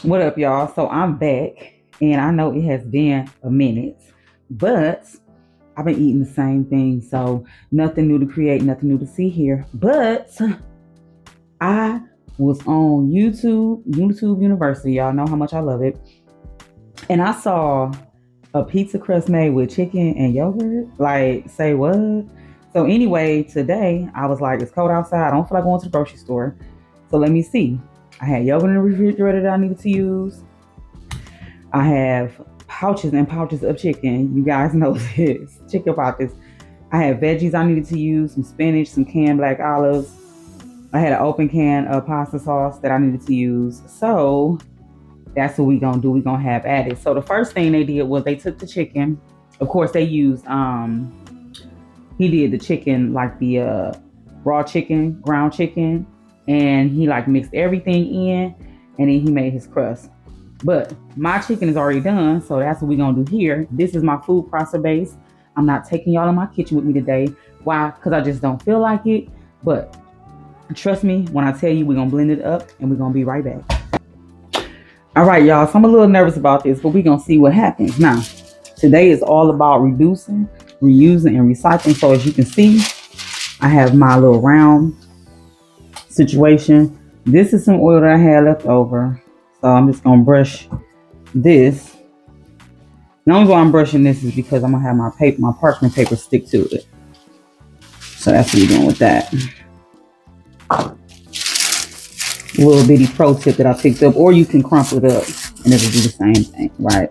What up, y'all? So I'm back, and I know it has been a minute, but I've been eating the same thing, so nothing new to create, nothing new to see here. But I was on YouTube University. Y'all know how much I love it, and I saw a pizza crust made with chicken and yogurt. Like, say what? So anyway, today I was like, it's cold outside. I don't feel like going to the grocery store, so let me see. I had yogurt in the refrigerator that I needed to use. I have pouches and pouches of chicken. You guys know this. Chicken pouches. I had veggies I needed to use, some spinach, some canned black olives. I had an open can of pasta sauce that I needed to use. So that's what we gonna do. We gonna have added. So the first thing they did was they took the chicken. Of course, they used he did the chicken like the raw chicken, ground chicken, and he like mixed everything in, and then he made his crust. But my chicken is already done, so that's what we're gonna do here. This is my food processor base. I'm not taking y'all in my kitchen with me today. Why? Because I just don't feel like it. But trust me when I tell you we're gonna blend it up and we're gonna be right back. All right, y'all. So I'm a little nervous about this, but we're gonna see what happens. Now, today is all about reducing, reusing, and recycling. So as you can see, I have my little round situation. This is some oil that I had left over. So I'm just gonna brush this. The only reason I'm brushing this is because I'm gonna have my parchment paper stick to it. So that's what we're doing with that. Little bitty pro tip that I picked up, or you can crumple it up and it'll do the same thing, right?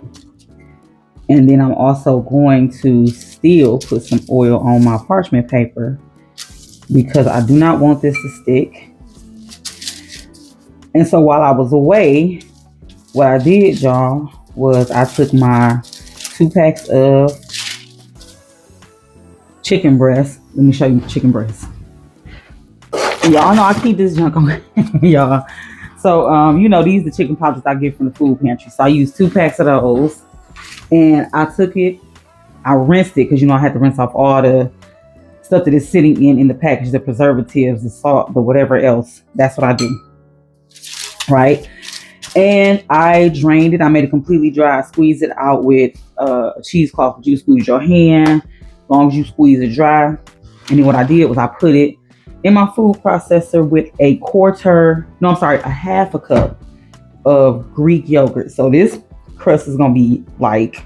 And then I'm also going to still put some oil on my parchment paper because I do not want this to stick. And so while I was away, what I did, y'all, was I took my 2 packs of chicken breast. Let me show you chicken breast. Y'all know I keep this junk on, y'all. So, these are the chicken pouches I get from the food pantry. So I used 2 packs of those. And I took it, I rinsed it, because, I had to rinse off all the stuff that is sitting in the package, the preservatives, the salt, the whatever else. That's what I do. Right? And I drained it. I made it completely dry. I squeezed it out with a cheesecloth. You squeeze your hand as long as you squeeze it dry. And then what I did was I put it in my food processor with a half a cup of Greek yogurt. So this crust is gonna be like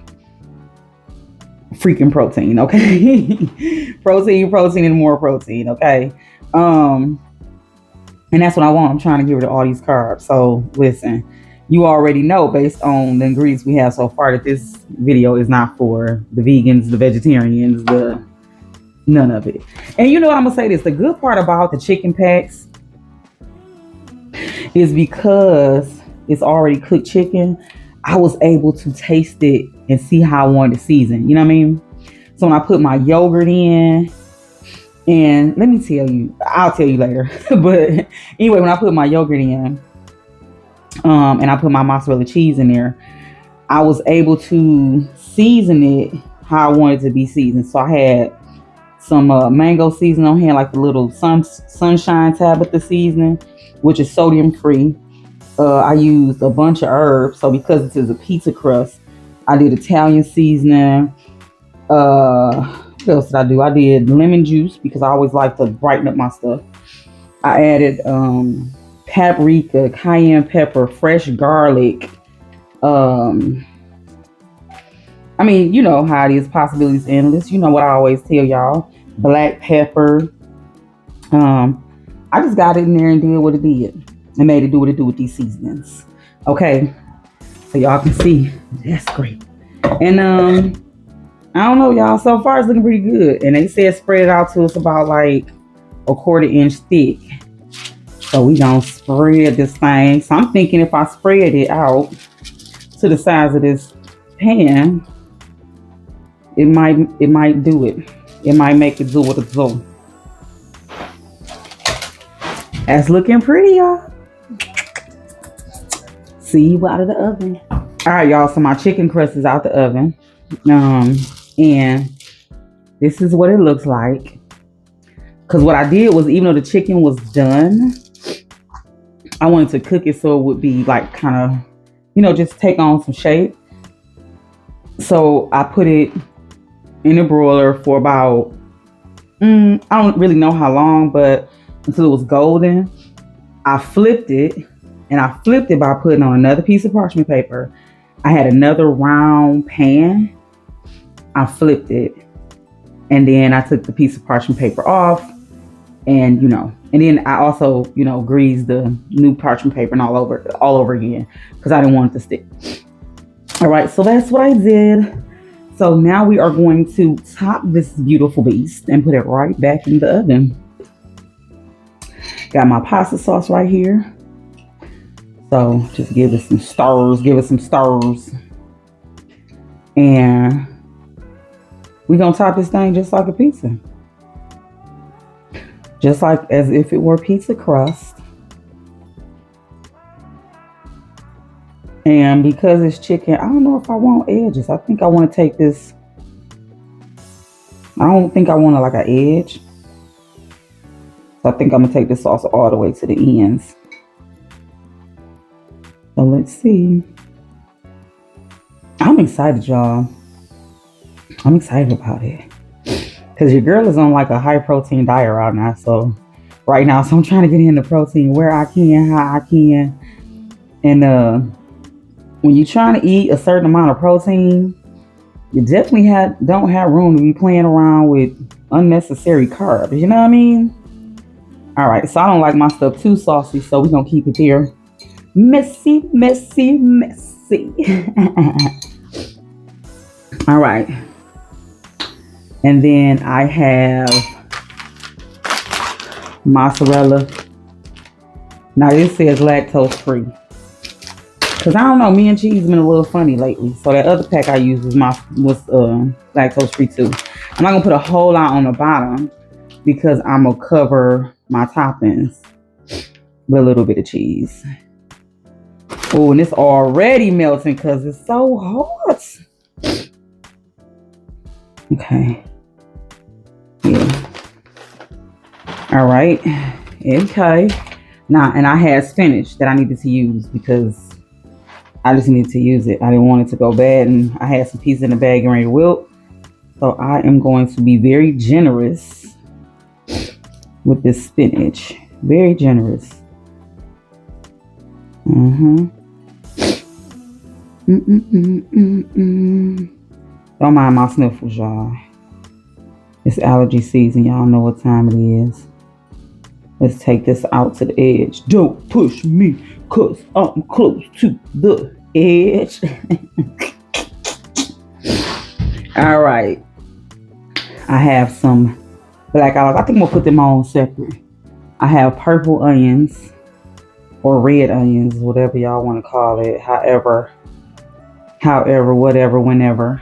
freaking protein, okay? protein, and more protein, okay? And that's what I want. I'm trying to get rid of all these carbs. So listen, you already know based on the ingredients we have so far that this video is not for the vegans, the vegetarians, none of it. And you know what, I'm gonna say this, the good part about the chicken packs is because it's already cooked chicken, I was able to taste it and see how I wanted to season. You know what I mean? So when I put my yogurt in, and let me tell you, I'll tell you later. But anyway, when I put my yogurt in, and I put my mozzarella cheese in there, I was able to season it how I wanted it to be seasoned. So I had some mango seasoning on hand, like the little sunshine tablet seasoning, which is sodium free. I used a bunch of herbs. So because this is a pizza crust, I did Italian seasoning. What else did I do? I did lemon juice because I always like to brighten up my stuff. I added paprika, cayenne pepper, fresh garlic. You know how it is, possibilities endless. You know what I always tell y'all. Black pepper. I just got it in there and did what it did. And made it do what it do with these seasonings. Okay. So y'all can see. That's great. And I don't know, y'all. So far it's looking pretty good. And they said spread it out to us about like a 1/4 inch thick. So we gonna spread this thing. So I'm thinking if I spread it out to the size of this pan, it might do it. It might make it do what it do. That's looking pretty, y'all. See you out of the oven. All right, y'all. So my chicken crust is out the oven. And this is what it looks like. Because what I did was, even though the chicken was done, I wanted to cook it so it would be like kind of just take on some shape. So I put it in the broiler for about, I don't really know how long, but until it was golden. I flipped it, and I flipped it by putting on another piece of parchment paper. I had another round pan. I flipped it, and then I took the piece of parchment paper off, and and then I also greased the new parchment paper and all over again because I didn't want it to stick. All right, so that's what I did. So now we are going to top this beautiful beast and put it right back in the oven. Got my pasta sauce right here. So just give it some stirs, and we're gonna top this thing just like a pizza. Just like as if it were pizza crust. And because it's chicken, I don't know if I want edges. I think I want to take this. I don't think I want like an edge. So I think I'm going to take this sauce all the way to the ends. So let's see. I'm excited, y'all. I'm excited about it. Because your girl is on like a high protein diet right now. So I'm trying to get in the protein where I can, how I can. And when you're trying to eat a certain amount of protein, you definitely don't have room to be playing around with unnecessary carbs. You know what I mean? All right, so I don't like my stuff too saucy, so we're going to keep it there. Messy. All right. And then I have mozzarella. Now this says lactose free. Because I don't know, me and cheese been a little funny lately. So that other pack I used was lactose free too. I'm not going to put a whole lot on the bottom because I'm going to cover my toppings with a little bit of cheese. Oh, and it's already melting because it's so hot. Okay. Yeah. All right. Okay. Now, and I had spinach that I needed to use because I just needed to use it. I didn't want it to go bad, and I had some pieces in the bag and ready to wilt. So I am going to be very generous with this spinach. Very generous. Don't mind my sniffles, y'all. It's allergy season. Y'all know what time it is. Let's take this out to the edge. Don't push me, cause I'm close to the edge. All right. I have some black olives. I think I'm gonna put them on separate. I have purple onions or red onions, whatever y'all want to call it. However, whatever, whenever.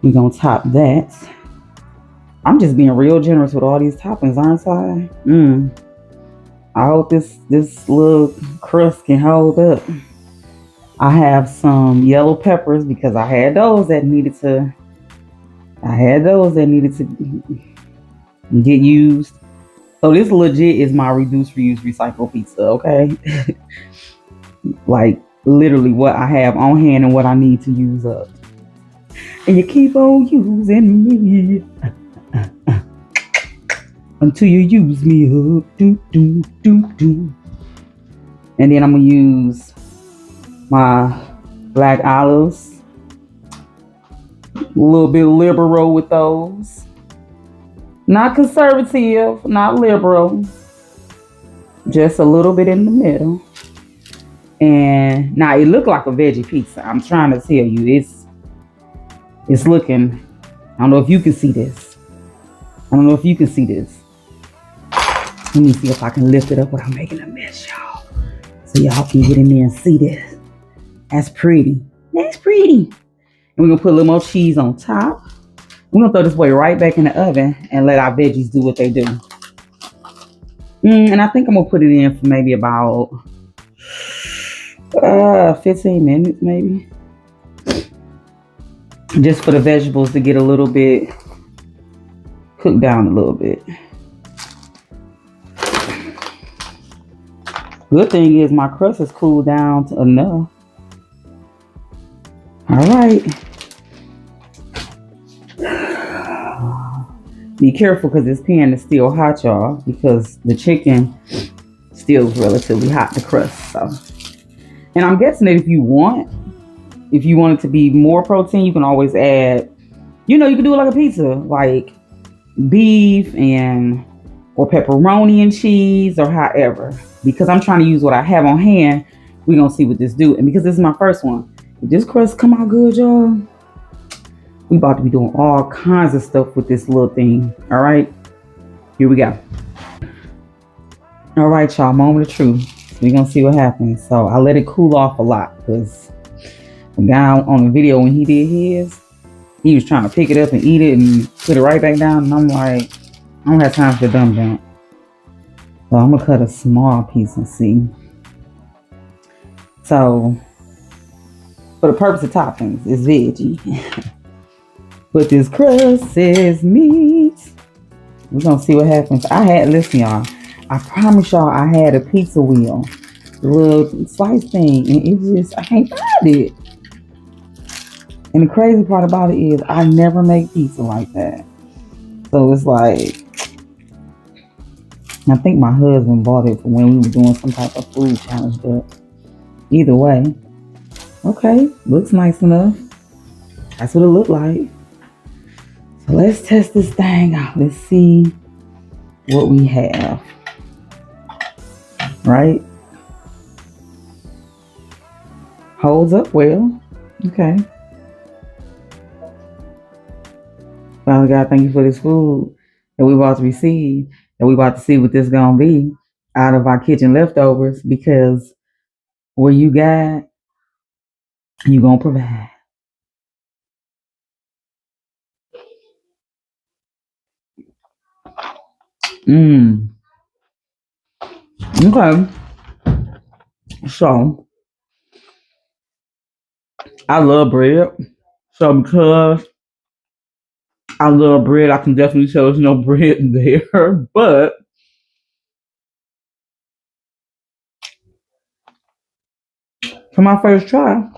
We're gonna top that. I'm just being real generous with all these toppings, aren't I? I hope this little crust can hold up. I have some yellow peppers because I had those that needed to get used. So this legit is my reduce, reuse, recycle pizza, okay? Like literally what I have on hand and what I need to use up. And you keep on using me until you use me up. And then I'm gonna use my black olives. A little bit liberal with those. Not conservative, not liberal. Just a little bit in the middle. And now it looked like a veggie pizza. I'm trying to tell you, it's looking. I don't know if you can see this. Let me see if I can lift it up without making a mess, y'all. So y'all can get in there and see this. That's pretty. And we're going to put a little more cheese on top. We're going to throw this boy right back in the oven and let our veggies do what they do. And I think I'm going to put it in for maybe about 15 minutes maybe. Just for the vegetables to get a little bit cooked down a little bit. Good thing is my crust has cooled down enough. All right. Be careful because this pan is still hot, y'all, because the chicken still is relatively hot, the crust. So, and I'm guessing that if you want it to be more protein, you can always add, you can do it like a pizza, like beef and or pepperoni and cheese or however. Because I'm trying to use what I have on hand, we're gonna see what this do. And because this is my first one, if this crust come out good, y'all, we about to be doing all kinds of stuff with this little thing. All right, here we go. All right, y'all, moment of truth. We're gonna see what happens. So I let it cool off a lot because the guy on the video, when he did his, he was trying to pick it up and eat it and put it right back down. And I'm like, I don't have time for the dumb junk. So I'm gonna cut a small piece and see. So for the purpose of toppings, it's veggie. But this crust is meat. We're gonna see what happens. Listen, y'all, I promise y'all I had a pizza wheel, the little slice thing, and I can't find it. And the crazy part about it is I never make pizza like that. So it's like, I think my husband bought it for when we were doing some type of food challenge, but either way, okay, looks nice enough. That's what it looked like. So let's test this thing out. Let's see what we have. Right? Holds up well. Okay. Father God, thank you for this food that we about to receive, and we about to see what this gonna be out of our kitchen leftovers, because where you got, you gonna provide. Mmm. Okay. So I love bread. So because I love bread, I can definitely tell there's no bread there. But for my first try,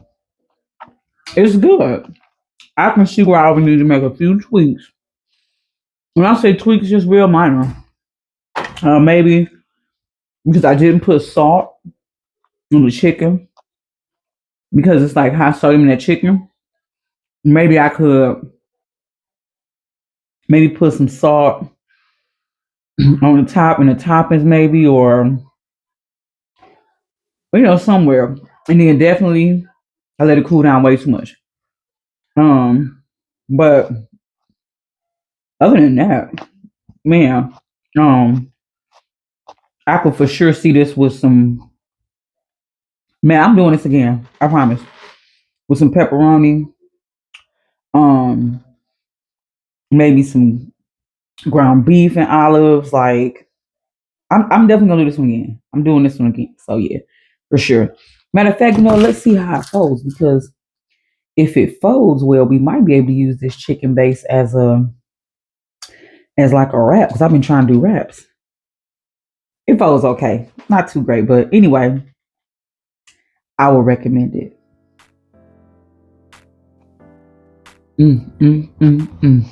it's good. I can see where I would need to make a few tweaks. When I say tweaks, just real minor. Maybe because I didn't put salt on the chicken because it's like high sodium in that chicken. Maybe I could maybe put some salt on the top and the toppings, maybe, or somewhere. And then definitely I let it cool down way too much. But other than that, man, um, I could for sure see this with some. Man, I'm doing this again. I promise. With some pepperoni, um, maybe some ground beef and olives. Like, I'm definitely gonna do this one again. I'm doing this one again. So yeah, for sure. Matter of fact, let's see how it folds, because if it folds well, we might be able to use this chicken base as like a wrap. Because I've been trying to do wraps. It folds okay, not too great, but anyway, I would recommend it. Mm, mm, mm, mm.